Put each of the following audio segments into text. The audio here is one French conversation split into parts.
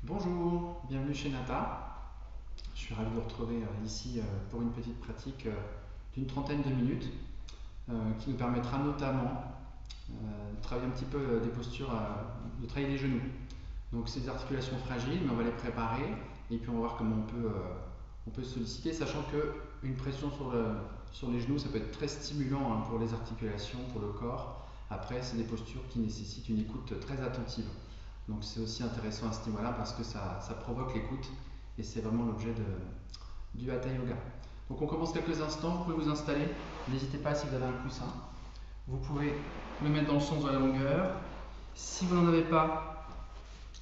Bonjour, bienvenue chez Nata. Je suis ravi de vous retrouver ici pour une petite pratique d'une trentaine de minutes qui nous permettra notamment de travailler un petit peu des postures, de travailler les genoux. Donc c'est des articulations fragiles, mais on va les préparer et puis on va voir comment on peut solliciter, sachant qu'une pression sur les genoux, ça peut être très stimulant pour les articulations, pour le corps. Après, c'est des postures qui nécessitent une écoute très attentive. Donc c'est aussi intéressant à ce niveau-là parce que ça provoque l'écoute et c'est vraiment l'objet du Hatha Yoga. Donc on commence quelques instants, vous pouvez vous installer, n'hésitez pas si vous avez un coussin. Vous pouvez le mettre dans le sens de la longueur. Si vous n'en avez pas,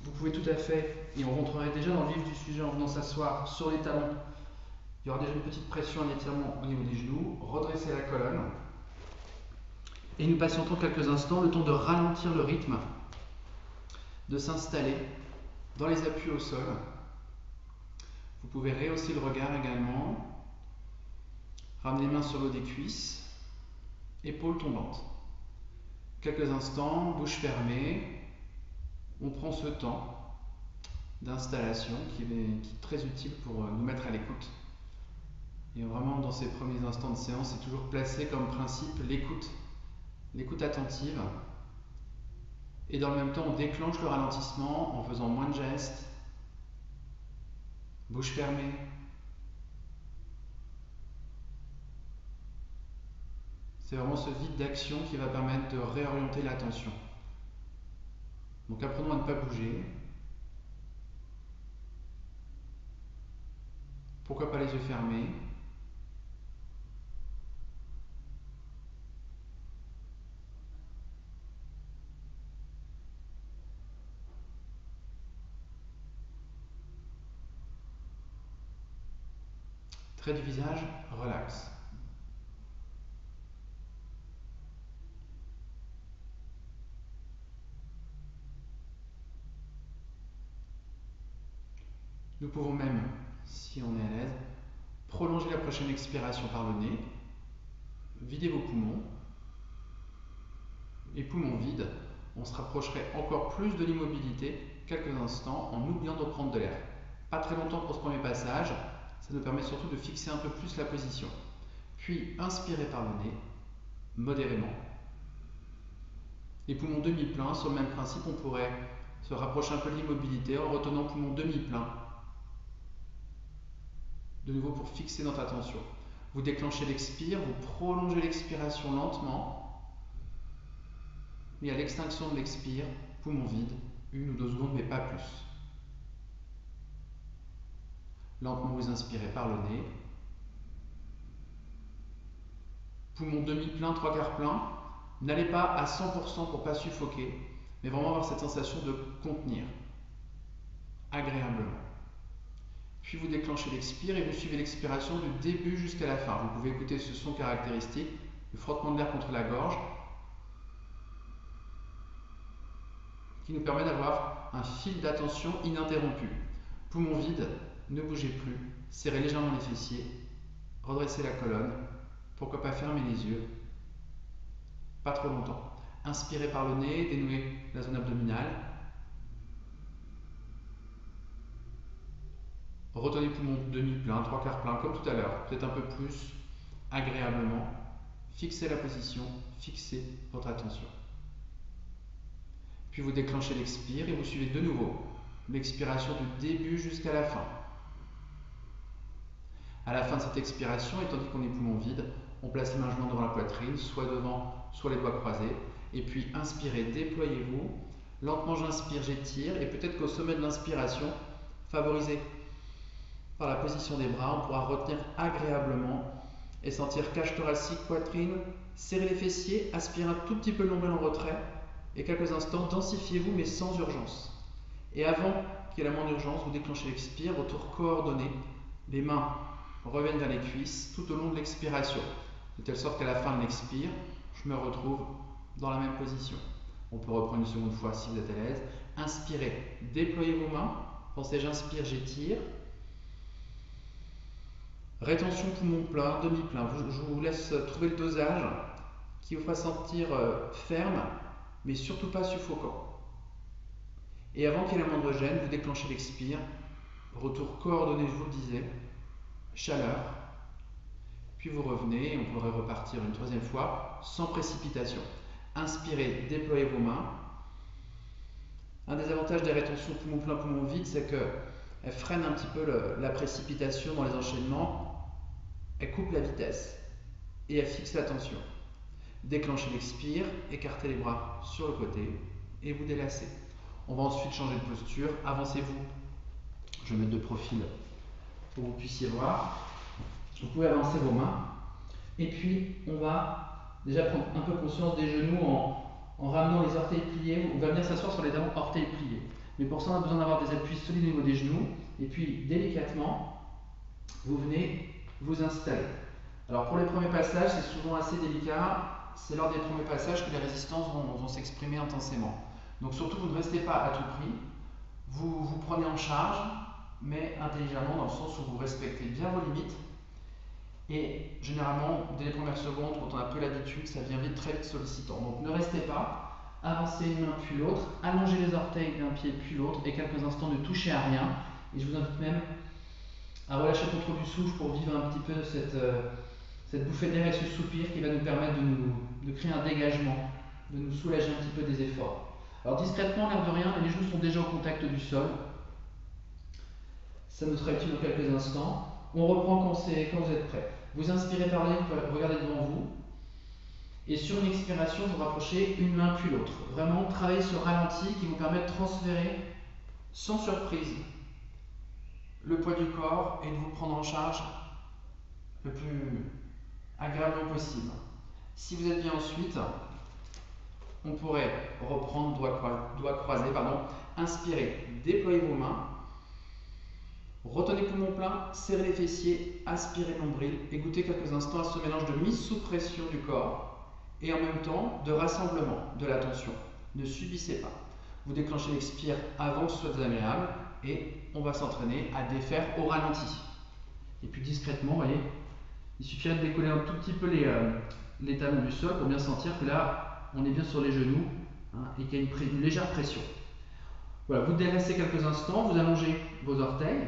vous pouvez tout à fait, et on rentrerait déjà dans le vif du sujet en venant s'asseoir sur les talons. Il y aura déjà une petite pression, un étirement au niveau des genoux, redresser la colonne. Et nous patientons quelques instants, le temps de ralentir le rythme, de s'installer dans les appuis au sol. Vous pouvez rehausser le regard également, ramener les mains sur le haut des cuisses, épaules tombantes. Quelques instants, bouche fermée, on prend ce temps d'installation qui est très utile pour nous mettre à l'écoute. Et vraiment dans ces premiers instants de séance, c'est toujours placé comme principe l'écoute attentive. Et dans le même temps, on déclenche le ralentissement en faisant moins de gestes, bouche fermée. C'est vraiment ce vide d'action qui va permettre de réorienter l'attention. Donc apprenons à ne pas bouger. Pourquoi pas les yeux fermés? Trait du visage, relax. Nous pouvons même, si on est à l'aise, prolonger la prochaine expiration par le nez. Videz vos poumons. Et poumons vides, on se rapprocherait encore plus de l'immobilité quelques instants en oubliant de reprendre de l'air. Pas très longtemps pour ce premier passage, ça nous permet surtout de fixer un peu plus la position. Puis inspirez par le nez, modérément. Les poumons demi-pleins, sur le même principe, on pourrait se rapprocher un peu de l'immobilité en retenant poumons demi-pleins. De nouveau pour fixer notre attention. Vous déclenchez l'expire, vous prolongez l'expiration lentement. Et à l'extinction de l'expire, poumon vide, 1 ou 2 secondes, mais pas plus. Lentement, vous inspirez par le nez. Poumon demi-plein, 3/4 plein. N'allez pas à 100% pour ne pas suffoquer, mais vraiment avoir cette sensation de contenir agréablement. Puis vous déclenchez l'expire et vous suivez l'expiration du début jusqu'à la fin. Vous pouvez écouter ce son caractéristique, le frottement de l'air contre la gorge, qui nous permet d'avoir un fil d'attention ininterrompu. Poumon vide, ne bougez plus, serrez légèrement les fessiers, redressez la colonne, pourquoi pas fermer les yeux, pas trop longtemps. Inspirez par le nez, dénouez la zone abdominale. Retenez le poumon demi-plein, 3/4 plein, comme tout à l'heure, peut-être un peu plus agréablement. Fixez la position, fixez votre attention. Puis vous déclenchez l'expire et vous suivez de nouveau l'expiration du début jusqu'à la fin. À la fin de cette expiration, et tandis qu'on est poumon vide, on place les mains jointes devant la poitrine, soit devant, soit les doigts croisés. Et puis inspirez, déployez-vous. Lentement j'inspire, j'étire. Et peut-être qu'au sommet de l'inspiration, favorisé par la position des bras, on pourra retenir agréablement et sentir cage thoracique, poitrine, serrer les fessiers, aspirez un tout petit peu le nombril en retrait. Et quelques instants, densifiez-vous mais sans urgence. Et avant qu'il y ait la moindre urgence, vous déclenchez l'expire, retour coordonné. Les mains reviennent vers les cuisses tout au long de l'expiration, de telle sorte qu'à la fin de l'expire, je me retrouve dans la même position. On peut reprendre une seconde fois si vous êtes à l'aise. Inspirez, déployez vos mains. Pensez, j'inspire, j'étire. Rétention poumon plein, demi-plein. Je vous laisse trouver le dosage qui vous fera sentir ferme, mais surtout pas suffocant. Et avant qu'il y ait la moindre gêne, vous déclenchez l'expire. Retour coordonné, je vous le disais. Chaleur. Puis vous revenez et on pourrait repartir une troisième fois sans précipitation. Inspirez, déployez vos mains. Un des avantages des rétentions poumon plein, poumon vide, c'est qu'elles freinent un petit peu la précipitation dans les enchaînements. Elles coupent la vitesse et elles fixent la tension. Déclenchez l'expire, écartez les bras sur le côté et vous délacez. On va ensuite changer de posture. Avancez-vous. Je vais mettre de profil pour que vous puissiez voir. Vous pouvez avancer vos mains. Et puis, on va déjà prendre un peu conscience des genoux en ramenant les orteils pliés. On va venir s'asseoir sur les talons orteils pliés. Mais pour ça, on a besoin d'avoir des appuis solides au niveau des genoux. Et puis, délicatement, vous venez vous installer. Alors, pour les premiers passages, c'est souvent assez délicat. C'est lors des premiers passages que les résistances vont s'exprimer intensément. Donc, surtout, vous ne restez pas à tout prix. Vous vous prenez en charge, mais intelligemment, dans le sens où vous respectez bien vos limites. Et généralement, dès les premières secondes, quand on a peu l'habitude, ça devient vite très vite sollicitant. Donc ne restez pas, avancez une main puis l'autre, allongez les orteils d'un pied puis l'autre, et quelques instants ne touchez à rien. Et je vous invite même à relâcher le contrôle du souffle pour vivre un petit peu cette bouffée d'air et ce soupir qui va nous permettre de créer un dégagement, de nous soulager un petit peu des efforts. Alors discrètement, l'air de rien, les genoux sont déjà au contact du sol. Ça nous sera utile dans quelques instants. On reprend quand vous êtes prêt. Vous inspirez par le nez, vous regardez devant vous. Et sur une expiration, vous rapprochez une main puis l'autre. Vraiment, travaillez ce ralenti qui vous permet de transférer sans surprise le poids du corps et de vous prendre en charge le plus agréablement possible. Si vous êtes bien ensuite, on pourrait reprendre doigts croisés. Inspirez, déployez vos mains. Retenez poumon plein, serrez les fessiers, aspirez le nombril et goûtez quelques instants à ce mélange de mise sous pression du corps et en même temps de rassemblement de la tension. Ne subissez pas. Vous déclenchez l'expire avant que ce soit désagréable et on va s'entraîner à défaire au ralenti. Et puis discrètement, vous voyez, il suffirait de décoller un tout petit peu les talons du sol pour bien sentir que là, on est bien sur les genoux et qu'il y a une légère pression. Voilà, vous délaissez quelques instants, vous allongez vos orteils.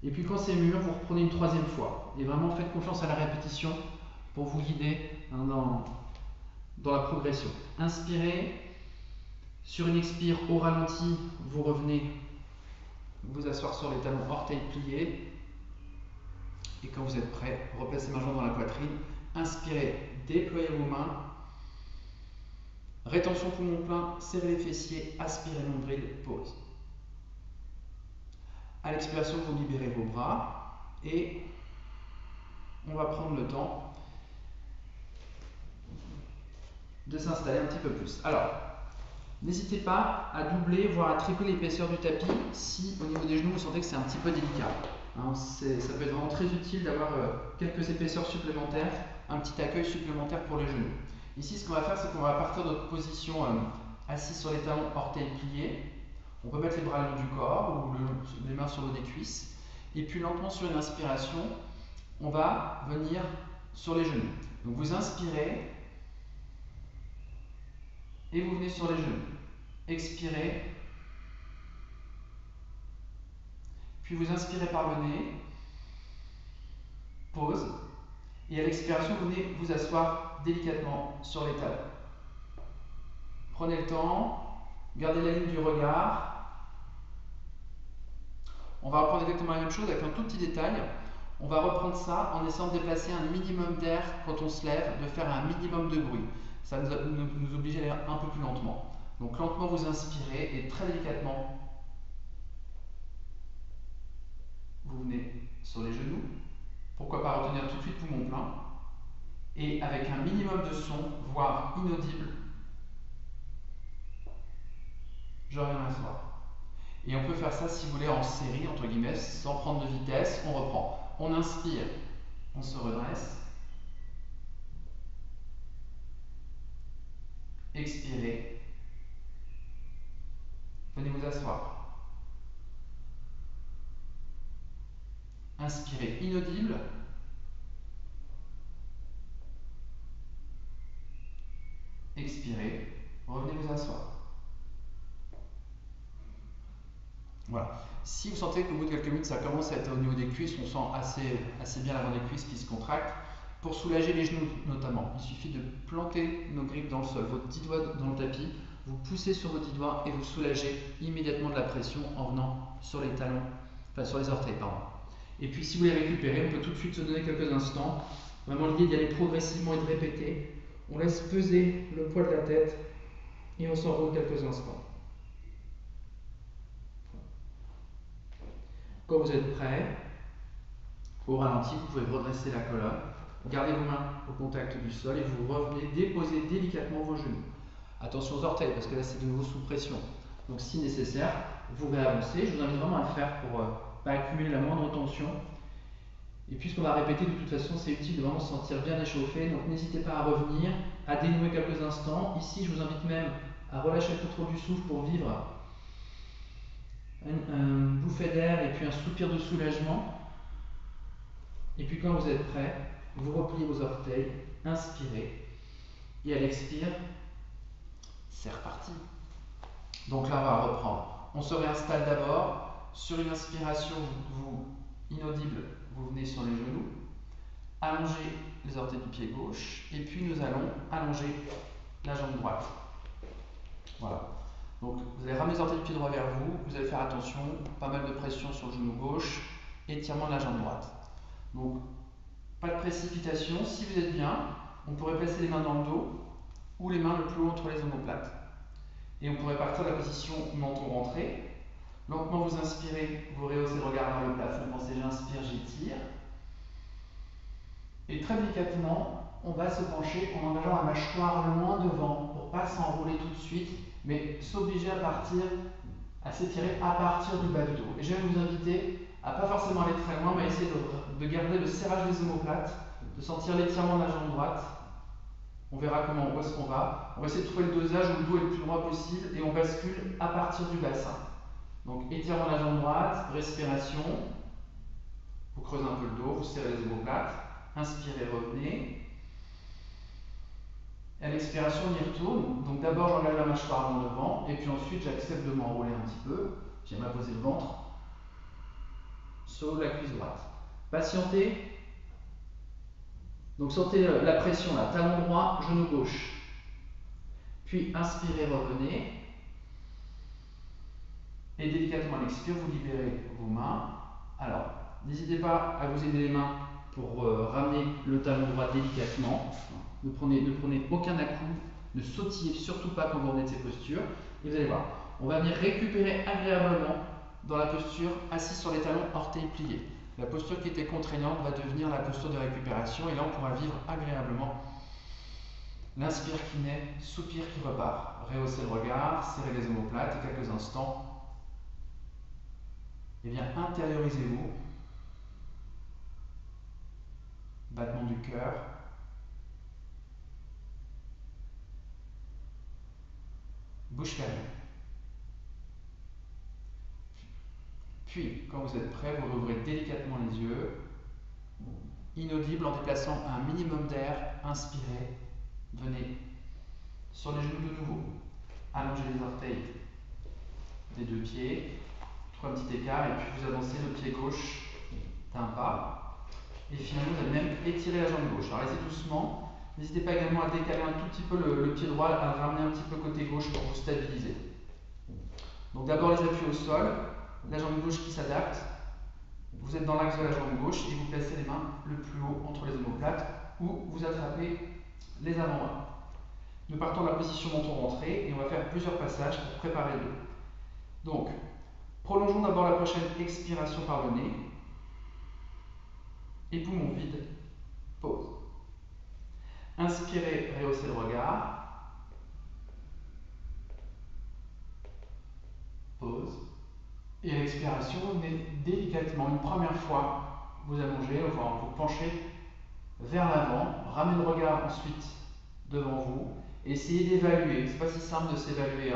Et puis quand c'est mûr, vous reprenez une troisième fois. Et vraiment, faites confiance à la répétition pour vous guider dans la progression. Inspirez. Sur une expire au ralenti, vous revenez vous asseoir sur les talons orteils pliés. Et quand vous êtes prêt, replacez ma jambe dans la poitrine. Inspirez, déployez vos mains. Rétention poumon plein, serrez les fessiers, aspirez le nombril, pause. À l'expiration, vous libérez vos bras et on va prendre le temps de s'installer un petit peu plus. Alors, n'hésitez pas à doubler, voire à tripler l'épaisseur du tapis si au niveau des genoux vous sentez que c'est un petit peu délicat. Ça peut être vraiment très utile d'avoir quelques épaisseurs supplémentaires, un petit accueil supplémentaire pour les genoux. Ici, ce qu'on va faire, c'est qu'on va partir de notre position assis sur les talons, orteils pliés. On peut mettre les bras le long du corps ou les mains sur le haut des cuisses. Et puis lentement sur une inspiration, on va venir sur les genoux. Donc vous inspirez et vous venez sur les genoux. Expirez. Puis vous inspirez par le nez. Pause. Et à l'expiration, vous venez vous asseoir délicatement sur les talons. Prenez le temps. Gardez la ligne du regard. On va reprendre exactement la même chose avec un tout petit détail. On va reprendre ça en essayant de déplacer un minimum d'air quand on se lève, de faire un minimum de bruit. Ça nous oblige à aller un peu plus lentement. Donc lentement vous inspirez et très délicatement vous venez sur les genoux. Pourquoi pas retenir tout de suite poumon plein. Et avec un minimum de son, voire inaudible, je reviens m'asseoir. Et on peut faire ça si vous voulez en série, entre guillemets, sans prendre de vitesse. On reprend. On inspire, on se redresse. Expirez. Venez vous asseoir. Inspirez inaudible. Expirez. Revenez vous asseoir. Voilà. Si vous sentez qu'au bout de quelques minutes, ça commence à être au niveau des cuisses, on sent assez bien l'avant des cuisses qui se contractent. Pour soulager les genoux notamment, il suffit de planter nos grippes dans le sol, vos 10 doigts dans le tapis, vous poussez sur vos 10 doigts et vous soulagez immédiatement de la pression en venant sur les talons, enfin sur les orteils, pardon. Et puis si vous les récupérez, on peut tout de suite se donner quelques instants. Vraiment l'idée d'y aller progressivement et de répéter. On laisse peser le poids de la tête et on s'enroule quelques instants. Quand vous êtes prêt, au ralenti, vous pouvez redresser la colonne, gardez vos mains au contact du sol et vous revenez déposer délicatement vos genoux. Attention aux orteils parce que là c'est de nouveau sous pression. Donc si nécessaire, vous réavancez. Je vous invite vraiment à le faire pour ne pas accumuler la moindre tension. Et puis ce qu'on va répéter, de toute façon, c'est utile de vraiment se sentir bien échauffé. Donc n'hésitez pas à revenir, à dénouer quelques instants. Ici, je vous invite même à relâcher le contrôle du souffle pour vivre une bouffée d'air et puis un soupir de soulagement. Et puis quand vous êtes prêt, vous repliez vos orteils, inspirez. Et à l'expire, c'est reparti. Donc là, on va reprendre. On se réinstalle d'abord. Sur une inspiration, inaudible, vous venez sur les genoux. Allongez les orteils du pied gauche. Et puis nous allons allonger la jambe droite. Voilà. Donc vous allez ramener les orteils du pied droit vers vous. Vous allez faire attention, pas mal de pression sur le genou gauche. Étirement de la jambe droite. Donc pas de précipitation. Si vous êtes bien, on pourrait placer les mains dans le dos ou les mains le plus haut entre les omoplates. Et on pourrait partir de la position menton rentré. Lentement vous inspirez, vous rehaussez le regard vers le plafond. Pensez j'inspire, j'étire. Et très délicatement, on va se pencher en engageant la mâchoire loin devant pour ne pas s'enrouler tout de suite, mais s'obliger à s'étirer à partir du bas du dos. Et je vais vous inviter à pas forcément aller très loin, mais essayer de garder le serrage des omoplates, de sentir l'étirement de la jambe droite. On verra où est-ce qu'on va. On va essayer de trouver le dosage où le dos est le plus droit possible et on bascule à partir du bassin. Donc étirement de la jambe droite, respiration. Vous creusez un peu le dos, vous serrez les omoplates. Inspirez, revenez. Et à l'expiration, on y retourne. Donc d'abord, j'engage la mâchoire en devant et puis ensuite, j'accepte de m'enrouler un petit peu. J'aime à poser le ventre sur la cuisse droite. Patientez. Donc sentez la pression là, talon droit, genou gauche. Puis inspirez, revenez. Et délicatement à l'expire, vous libérez vos mains. Alors, n'hésitez pas à vous aider les mains pour ramener le talon droit délicatement. Ne prenez aucun à-coup, ne sautillez surtout pas quand vous revenez de ces postures. Et vous allez voir, on va venir récupérer agréablement dans la posture assise sur les talons, orteils pliés. La posture qui était contraignante va devenir la posture de récupération et là on pourra vivre agréablement l'inspire qui naît, soupir qui repart. Rehaussez le regard, serrez les omoplates et quelques instants. Et bien intériorisez-vous. Battement du cœur. Bouche fermée. Puis, quand vous êtes prêt, vous rouvrez délicatement les yeux. Inaudible en déplaçant un minimum d'air. Inspirez. Venez sur les genoux de nouveau. Allongez les orteils des deux pieds. Trois petits écarts et puis vous avancez le pied gauche d'un pas. Et finalement, vous allez même étirer la jambe gauche. Alors, allez-y doucement. N'hésitez pas également à décaler un tout petit peu le pied droit, à le ramener un petit peu côté gauche pour vous stabiliser. Donc d'abord les appuis au sol, la jambe gauche qui s'adapte. Vous êtes dans l'axe de la jambe gauche et vous placez les mains le plus haut entre les omoplates ou vous attrapez les avant-bras. Nous partons de la position menton rentré et on va faire plusieurs passages pour préparer le dos. Donc, prolongeons d'abord la prochaine expiration par le nez. Et poumon vide, pause. Inspirez, rehaussez le regard. Pause. Et à l'expiration, venez délicatement, une première fois, vous allongez, enfin vous penchez vers l'avant, ramenez le regard ensuite devant vous. Essayez d'évaluer, c'est pas si simple de s'évaluer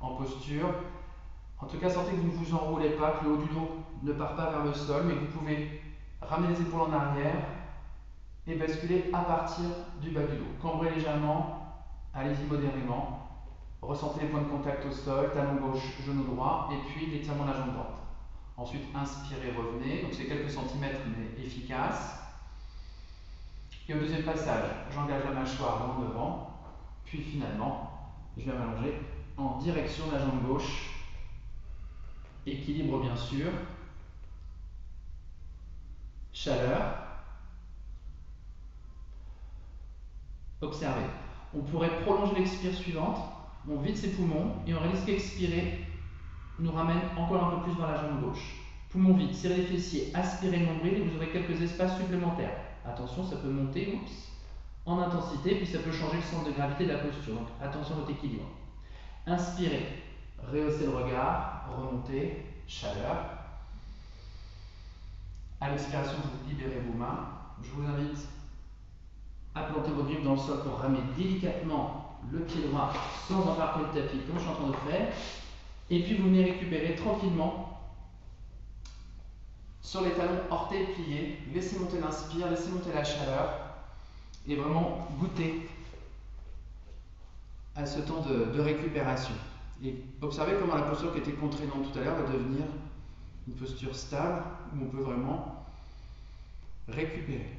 en posture. En tout cas, sentez que vous ne vous enroulez pas, que le haut du dos ne part pas vers le sol, mais que vous pouvez ramener les épaules en arrière et basculer à partir du bas du dos. Cambrez légèrement, allez-y modérément. Ressentez les points de contact au sol, talon gauche, genou droit, et puis l'étirement de la jambe droite. Ensuite, inspirez, revenez. Donc c'est quelques centimètres, mais efficace. Et au deuxième passage, j'engage la mâchoire loin devant. Puis finalement, je vais m'allonger en direction de la jambe gauche. Équilibre bien sûr. Chaleur. Observez. On pourrait prolonger l'expire suivante. On vide ses poumons et on réalise qu'expirer nous ramène encore un peu plus vers la jambe gauche. Poumon vide, serrez les fessiers, aspirez le nombril et vous aurez quelques espaces supplémentaires. Attention, ça peut monter, en intensité, puis ça peut changer le centre de gravité de la posture. Donc attention à votre équilibre. Inspirez, rehaussez le regard, remontez, chaleur. À l'expiration, vous libérez vos mains. Je vous invite à planter vos griffes dans le sol pour ramer délicatement le pied droit sans embarquer le tapis comme je suis en train de faire. Et puis vous venez récupérer tranquillement sur les talons, orteils pliés. Laissez monter l'inspire, laissez monter la chaleur et vraiment goûter à ce temps de récupération. Et observez comment la posture qui était contraignante tout à l'heure va devenir une posture stable où on peut vraiment récupérer.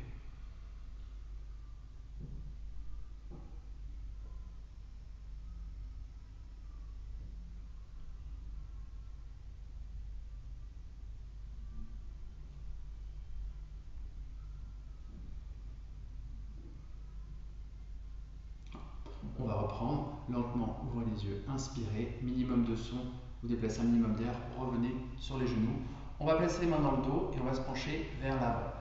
On va reprendre lentement, ouvrez les yeux, inspirez, minimum de son, vous déplacez un minimum d'air, revenez sur les genoux. On va placer les mains dans le dos et on va se pencher vers l'avant.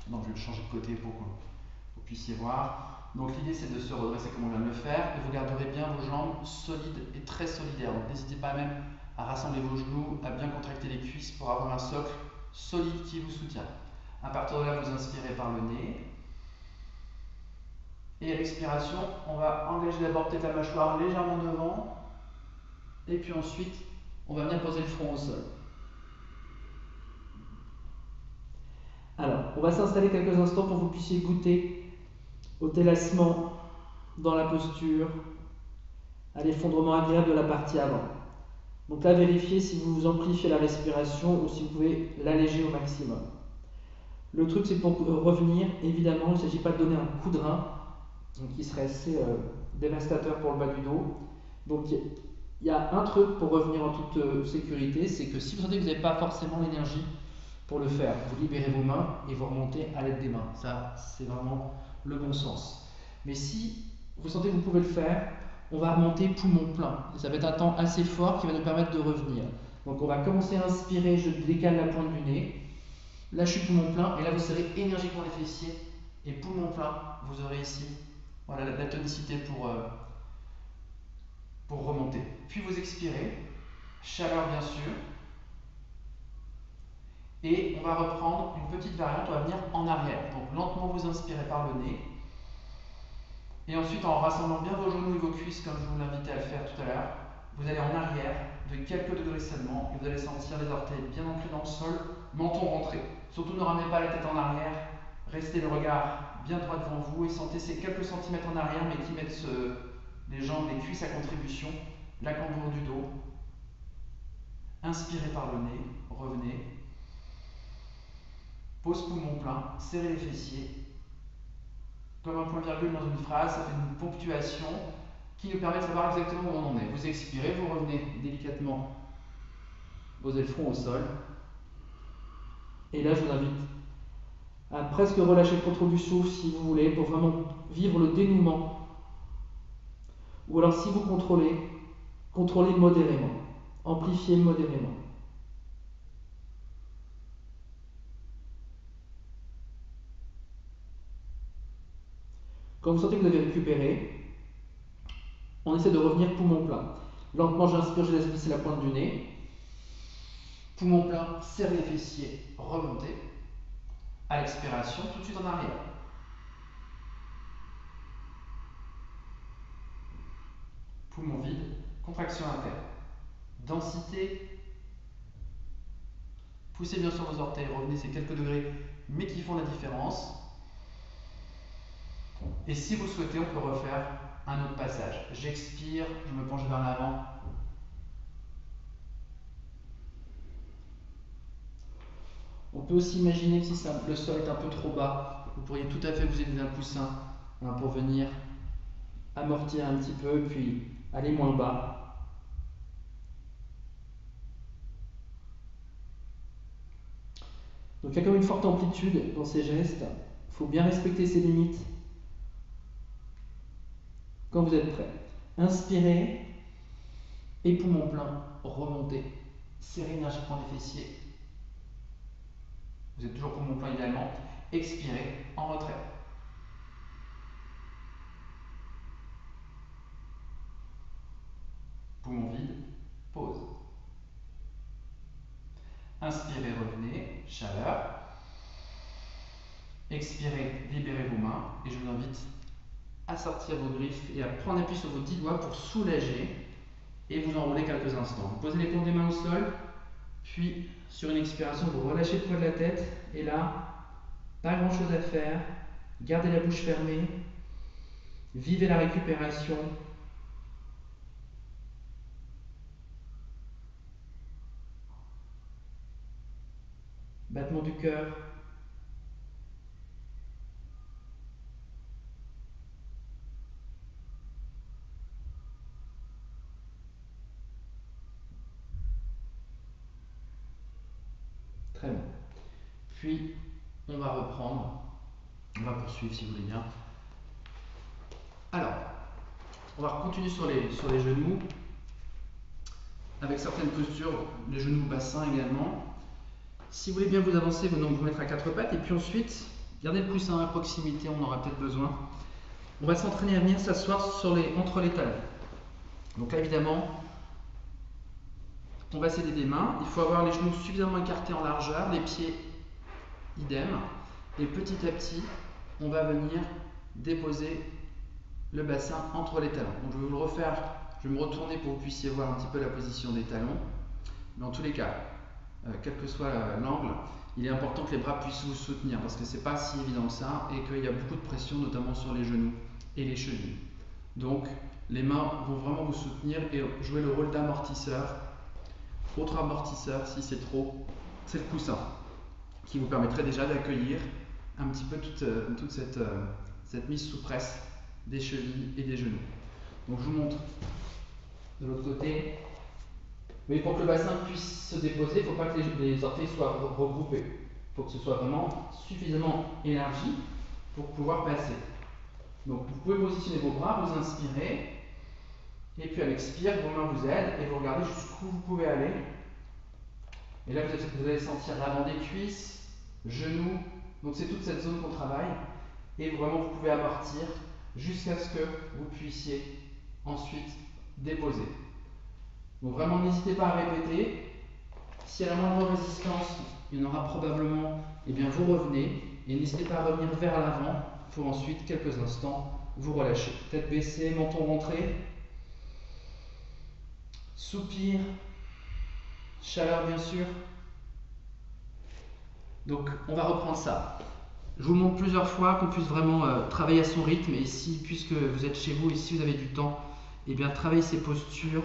Donc je vais le changer de côté pour que vous puissiez voir. Donc l'idée c'est de se redresser comme on vient de le faire et vous garderez bien vos jambes solides et très solidaires. Donc n'hésitez pas même à rassembler vos genoux, à bien contracter les cuisses pour avoir un socle solide qui vous soutient. À partir de là, vous inspirez par le nez. Et à l'expiration, on va engager d'abord peut-être la mâchoire légèrement devant. Et puis ensuite, on va venir poser le front au sol. Alors, on va s'installer quelques instants pour que vous puissiez goûter au délassement dans la posture, à l'effondrement agréable de la partie avant. Donc là, vérifiez si vous amplifiez la respiration ou si vous pouvez l'alléger au maximum. Le truc, c'est pour revenir, évidemment, il ne s'agit pas de donner un coup de rein, qui serait assez dévastateur pour le bas du dos. Donc il y a un truc pour revenir en toute sécurité, c'est que si vous sentez que vous n'avez pas forcément l'énergie pour le faire, vous libérez vos mains et vous remontez à l'aide des mains. Ça, c'est vraiment le bon sens. Mais si vous sentez que vous pouvez le faire, on va remonter poumon plein. Et ça va être un temps assez fort qui va nous permettre de revenir. Donc on va commencer à inspirer, je décale la pointe du nez. Là, je suis poumon plein et là, vous serrez énergiquement les fessiers. Et poumon plein, vous aurez ici voilà, la tonicité pour remonter. Puis vous expirez, chaleur bien sûr. Et on va reprendre une petite variante, on va venir en arrière. Donc lentement vous inspirez par le nez. Et ensuite en rassemblant bien vos genoux et vos cuisses comme je vous l'invitais à le faire tout à l'heure, vous allez en arrière de quelques degrés seulement et vous allez sentir les orteils bien ancrés dans le sol, menton rentré. Surtout ne ramenez pas la tête en arrière, restez le regard bien droit devant vous et sentez ces quelques centimètres en arrière mais qui mettent les jambes, les cuisses à contribution, la cambrure du dos. Inspirez par le nez, revenez. Pose poumon plein, serrez les fessiers. Comme un point-virgule dans une phrase, ça fait une ponctuation qui nous permet de savoir exactement où on en est. Vous expirez, vous revenez délicatement, posez le front au sol. Et là, je vous invite à presque relâcher le contrôle du souffle si vous voulez, pour vraiment vivre le dénouement. Ou alors, si vous contrôlez modérément, amplifiez modérément. Quand vous sentez que vous avez récupéré, on essaie de revenir poumon plein. Lentement, j'inspire, je laisse glisser la pointe du nez. Poumon plein, serrez les fessiers, remontez. À l'expiration, tout de suite en arrière. Poumon vide, contraction interne. Densité. Poussez bien sur vos orteils, revenez ces quelques degrés, mais qui font la différence. Et si vous souhaitez, on peut refaire un autre passage. J'expire, je me penche vers l'avant. On peut aussi imaginer que si le sol est un peu trop bas, vous pourriez tout à fait vous aider d'un coussin pour venir amortir un petit peu, puis aller moins bas. Donc il y a comme une forte amplitude dans ces gestes. Il faut bien respecter ses limites. Quand vous êtes prêt, inspirez et poumon plein, remontez. Serrez l'énergie pour les fessiers. Vous êtes toujours poumon plein idéalement. Expirez en retrait. Poumon vide, pause. Inspirez, revenez, chaleur. Expirez, libérez vos mains et je vous invite à sortir vos griffes et à prendre appui sur vos 10 doigts pour soulager et vous enrouler quelques instants. Vous posez les paumes des mains au sol, puis sur une expiration, vous relâchez le poids de la tête et là, pas grand chose à faire. Gardez la bouche fermée, vivez la récupération. Battement du cœur. Très bien. Puis, on va reprendre. On va poursuivre si vous voulez bien. Alors, on va continuer sur les genoux, avec certaines postures, les genoux, bassin également. Si vous voulez bien vous avancer, vous mettre à quatre pattes, et puis ensuite, gardez le coussin à proximité, on en aura peut-être besoin. On va s'entraîner à venir s'asseoir entre les talons. Donc là, évidemment, on va s'aider des mains. Il faut avoir les genoux suffisamment écartés en largeur, les pieds idem. Et petit à petit, on va venir déposer le bassin entre les talons. Donc je vais vous le refaire, je vais me retourner pour que vous puissiez voir un petit peu la position des talons. Mais en tous les cas, quel que soit l'angle, il est important que les bras puissent vous soutenir parce que c'est pas si évident que ça et qu'il y a beaucoup de pression notamment sur les genoux et les chevilles. Donc les mains vont vraiment vous soutenir et jouer le rôle d'amortisseur. Autre amortisseur, si c'est trop, c'est le coussin qui vous permettrait déjà d'accueillir un petit peu toute cette mise sous presse des chevilles et des genoux. Donc je vous montre de l'autre côté. Mais pour que le bassin puisse se déposer, il ne faut pas que les orteils soient regroupés. Il faut que ce soit vraiment suffisamment élargi pour pouvoir passer. Donc vous pouvez positionner vos bras, vous inspirez, et puis à l'expire, vos mains vous aident et vous regardez jusqu'où vous pouvez aller. Et là vous allez sentir l'avant des cuisses, genoux, donc c'est toute cette zone qu'on travaille. Et vraiment vous pouvez amortir jusqu'à ce que vous puissiez ensuite déposer. Donc vraiment n'hésitez pas à répéter. S'il y a la moindre résistance, il y en aura probablement, et bien vous revenez et n'hésitez pas à revenir vers l'avant pour ensuite quelques instants vous relâcher. Tête baissée, menton rentré. Soupir. Chaleur bien sûr. Donc on va reprendre ça. Je vous le montre plusieurs fois, qu'on puisse vraiment travailler à son rythme. Et ici, puisque vous êtes chez vous et si vous avez du temps, et bien travaillez ces postures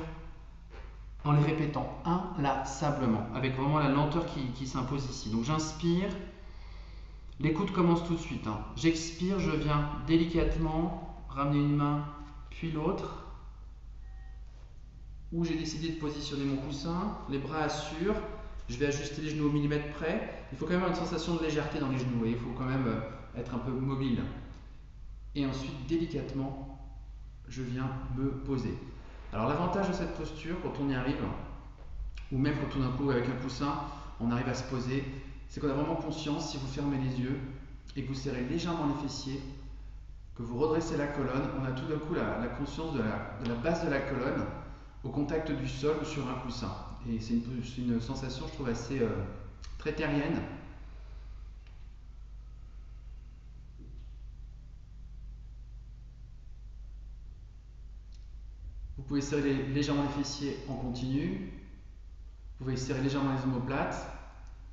en les répétant inlassablement, avec vraiment la lenteur qui s'impose ici. Donc j'inspire, l'écoute commence tout de suite. J'expire, je viens délicatement ramener une main, puis l'autre, où j'ai décidé de positionner mon coussin, les bras assurent. Je vais ajuster les genoux au millimètre près. Il faut quand même avoir une sensation de légèreté dans les genoux et il faut quand même être un peu mobile. Et ensuite, délicatement, je viens me poser. Alors l'avantage de cette posture, quand on y arrive, ou même quand tout d'un coup avec un coussin, on arrive à se poser, c'est qu'on a vraiment conscience, si vous fermez les yeux et que vous serrez légèrement les fessiers, que vous redressez la colonne, on a tout d'un coup la conscience de la base de la colonne au contact du sol ou sur un coussin. Et c'est une sensation, je trouve, assez très terrienne. Vous pouvez serrer légèrement les fessiers en continu. Vous pouvez serrer légèrement les omoplates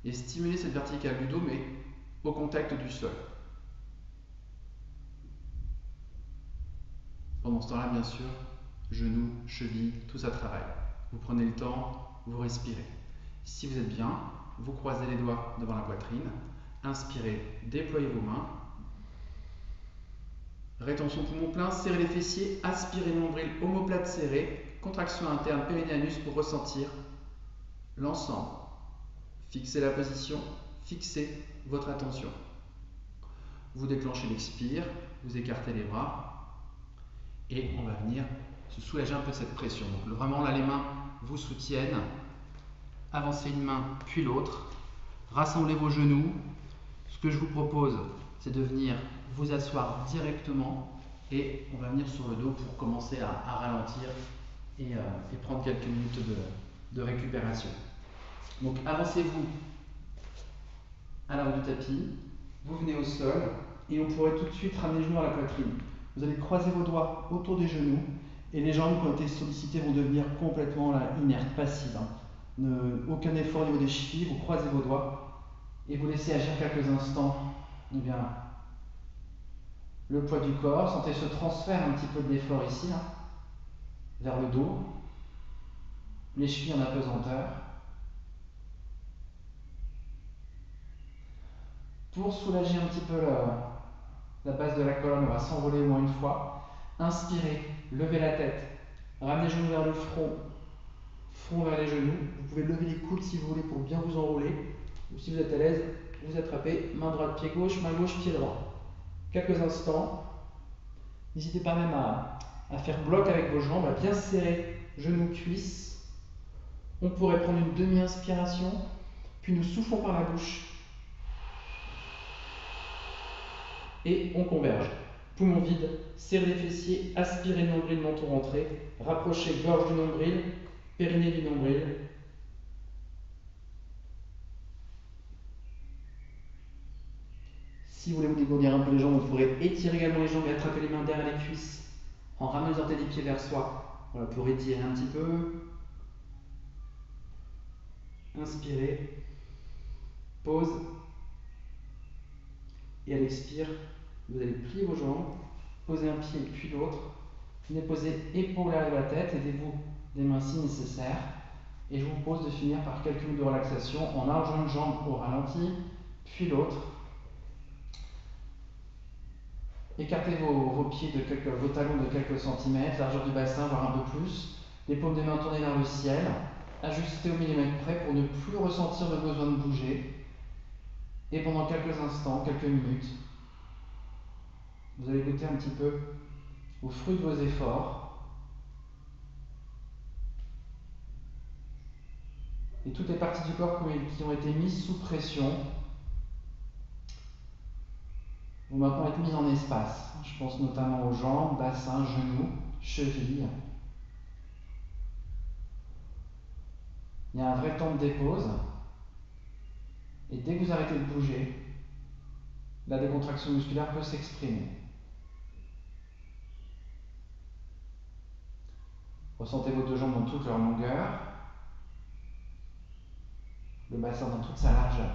et stimuler cette verticale du dos, mais au contact du sol. Pendant ce temps-là, bien sûr, genoux, chevilles, tout ça travaille. Vous prenez le temps, vous respirez. Si vous êtes bien, vous croisez les doigts devant la poitrine, inspirez, déployez vos mains, rétention poumon plein, serrez les fessiers, aspirez le nombril, omoplate serrée, contraction interne, périnéanus pour ressentir l'ensemble. Fixez la position, fixez votre attention. Vous déclenchez l'expire, vous écartez les bras et on va venir se soulager un peu cette pression. Donc vraiment là, les mains vous soutiennent. Avancez une main puis l'autre. Rassemblez vos genoux. Ce que je vous propose, c'est de venir vous asseoir directement et on va venir sur le dos pour commencer à ralentir et prendre quelques minutes de récupération. Donc avancez-vous à l'arrière du tapis, vous venez au sol et on pourrait tout de suite ramener les genoux à la poitrine. Vous allez croiser vos doigts autour des genoux et les jambes qui ont été sollicitées vont devenir complètement là, inertes, passives. Aucun effort au niveau des chevilles, vous croisez vos doigts et vous laissez agir quelques instants le poids du corps. Sentez ce transfert un petit peu de l'effort ici, vers le dos, les chevilles en apesanteur. Pour soulager un petit peu la base de la colonne, on va s'envoler au moins une fois. Inspirez, levez la tête, ramenez les genoux vers le front, front vers les genoux. Vous pouvez lever les coudes si vous voulez pour bien vous enrouler. Ou si vous êtes à l'aise, vous attrapez main droite, pied gauche, pied droit. Quelques instants. N'hésitez pas même à faire bloc avec vos jambes, à bien serrer genoux, cuisses. On pourrait prendre une demi-inspiration, puis nous soufflons par la bouche. Et on converge. Poumon vide, serrez les fessiers, aspirez le nombril, menton rentré, rapprochez gorge du nombril, périnée du nombril. Si vous voulez vous dégourdir un peu les jambes, vous pourrez étirer également les jambes et attraper les mains derrière les cuisses en ramenant les orteils des pieds vers soi. Voilà, pour étirer un petit peu. Inspirez, pause, et à l'expire, vous allez plier vos jambes, poser un pied puis l'autre, venez poser épaule à la tête, aidez-vous des mains si nécessaire, et je vous propose de finir par quelques minutes de relaxation en allongeant une jambe au ralenti, puis l'autre. Écartez vos pieds vos talons de quelques centimètres, largeur du bassin, voire un peu plus, les paumes des mains tournées vers le ciel, ajustez au millimètre près pour ne plus ressentir le besoin de bouger. Et pendant quelques instants, quelques minutes, vous allez goûter un petit peu aux fruits de vos efforts et toutes les parties du corps qui ont été mises sous pression vont maintenant être mises en espace. Je pense notamment aux jambes, bassin, genoux, chevilles. Il y a un vrai temps de dépose et dès que vous arrêtez de bouger, la décontraction musculaire peut s'exprimer. Ressentez vos deux jambes dans toute leur longueur, le bassin dans toute sa largeur.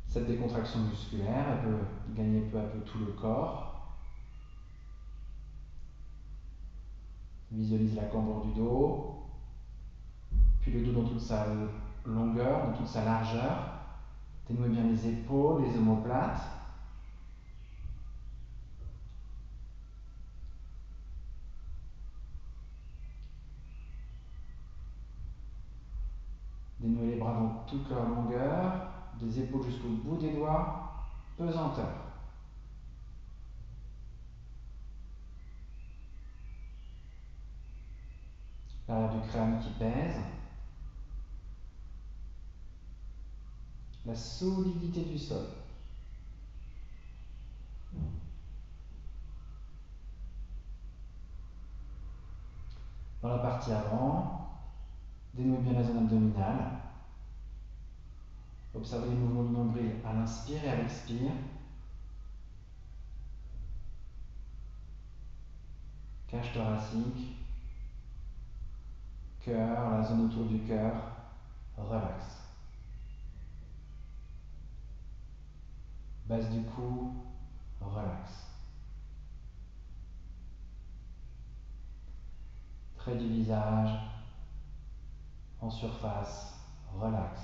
Cette décontraction musculaire, elle peut gagner peu à peu tout le corps. Visualisez la cambrure du dos, puis le dos dans toute sa longueur, dans toute sa largeur. Dénouez bien les épaules, les omoplates. Dénouez les bras dans toute leur longueur, des épaules jusqu'au bout des doigts, pesanteur. L'arrière du crâne qui pèse. La solidité du sol. Dans la partie avant, dénouez bien la zone abdominale. Observez les mouvements du nombril à l'inspire et à l'expire. Cage thoracique, cœur, la zone autour du cœur, relax. Base du cou, relax. Trait du visage, en surface, relax.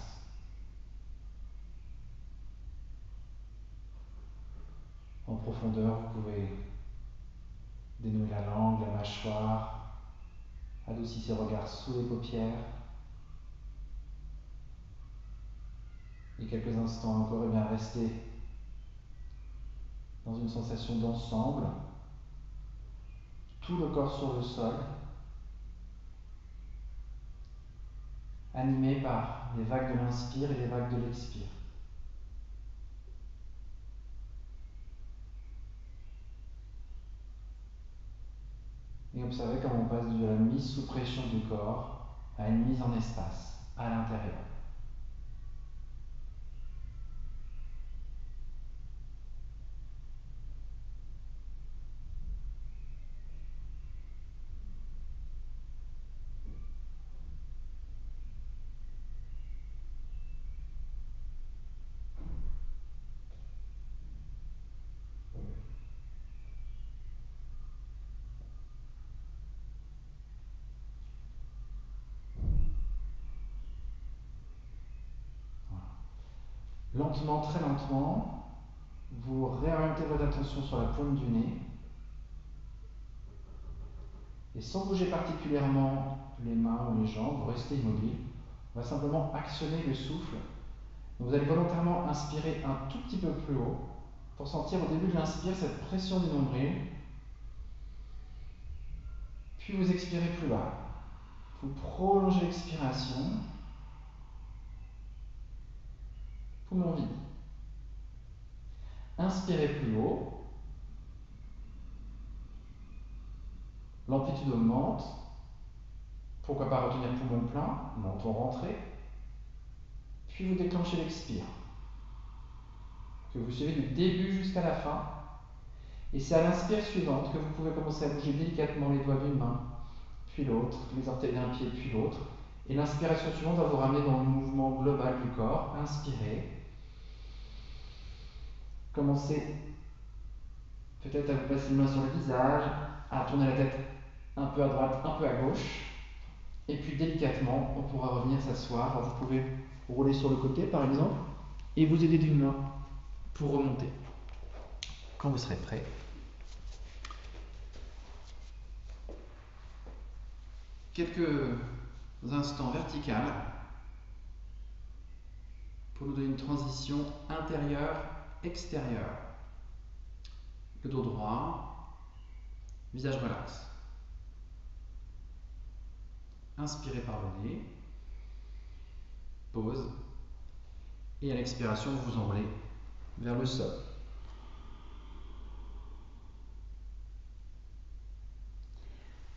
En profondeur, vous pouvez dénouer la langue, la mâchoire, adoucissez le regard sous les paupières. Et quelques instants encore, et bien restez dans une sensation d'ensemble, tout le corps sur le sol, animé par les vagues de l'inspire et les vagues de l'expire. Et observez comment on passe de la mise sous pression du corps à une mise en espace, à l'intérieur. Voilà. Lentement, très lentement, vous réorientez votre attention sur la pointe du nez. Et sans bouger particulièrement les mains ou les jambes, vous restez immobile. On va simplement actionner le souffle. Donc vous allez volontairement inspirer un tout petit peu plus haut pour sentir au début de l'inspire cette pression du nombril. Puis vous expirez plus bas. Vous prolongez l'expiration. Poumon vide. Inspirez plus haut. L'amplitude augmente. Pourquoi pas retenir poumon plein, menton rentré. Puis vous déclenchez l'expire, que vous suivez du début jusqu'à la fin. Et c'est à l'inspire suivante que vous pouvez commencer à bouger délicatement les doigts d'une main, puis l'autre, les orteils d'un pied, puis l'autre. Et l'inspiration suivante va vous ramener dans le mouvement global du corps. Inspirez. Commencez peut-être à vous passer une main sur le visage, à tourner la tête un peu à droite, un peu à gauche. Et puis délicatement, on pourra revenir s'asseoir. Alors vous pouvez rouler sur le côté par exemple, et vous aider d'une main pour remonter. Quand vous serez prêt. Quelques instants verticales pour nous donner une transition intérieure-extérieure. Le dos droit, visage relax. Inspirez par le nez, pause, et à l'expiration, vous vous envolez vers le sol.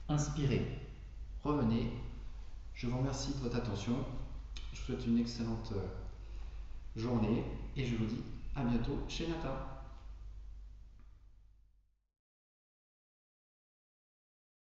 Inspirez, revenez. Je vous remercie de votre attention. Je vous souhaite une excellente journée et je vous dis à bientôt chez Nata.